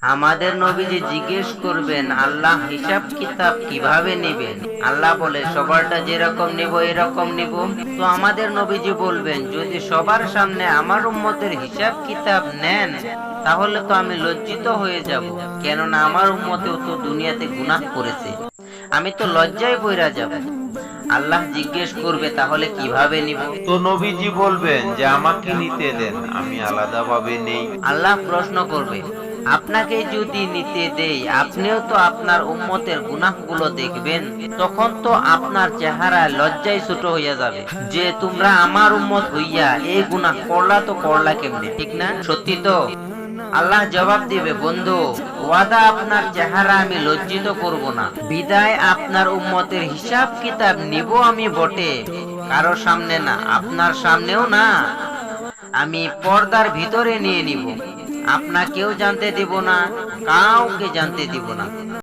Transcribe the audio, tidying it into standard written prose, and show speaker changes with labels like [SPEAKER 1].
[SPEAKER 1] আমাদের নবীজি জিজ্ঞেস করবেন আল্লাহ হিসাব কিতাব কিভাবে নেবেন। আল্লাহ বলে সবারটা যেরকম নিব এরকম নিব। তো আমাদের নবীজি বলবেন যদি সবার সামনে আমার উম্মতের হিসাব কিতাব নেন তাহলে তো আমি লজ্জিত হয়ে যাব, কেননা আমার উম্মতেও তো দুনিয়াতে গুনাহ করেছে, আমি তো লজ্জায় পইরা যাব। আল্লাহ জিজ্ঞেস করবে তাহলে কিভাবে নিব।
[SPEAKER 2] তো নবীজি বলবেন যে আমাকে নিতে দেন, আমি আলাদাভাবে নেই।
[SPEAKER 1] আল্লাহ প্রশ্ন করবে আপনাকে যদি নিতে দেই আপনিও তো আপনার উম্মতের গুনাহগুলো দেখবেন, তখন তো আপনার চেহারা লজ্জায় ছোট হইয়া যাবে যে তোমরা আমার উম্মত হইয়া এই গুনাহ করলা, তো করলা কেমনে, ঠিক না? সত্যি তো? আল্লাহ জবাব দিবে বন্ধু, ওয়াদা আপনার চেহারা আমি লজ্জিত করব না, বিদায় আপনার উম্মতের হিসাব কিতাব নিব আমি বটে, কারো সামনে না, আপনার সামনেও না, আমি পর্দার ভিতরে নিয়ে নিব, আপনাকেও জানতে দিব না, কাউকে জানতে দিব না।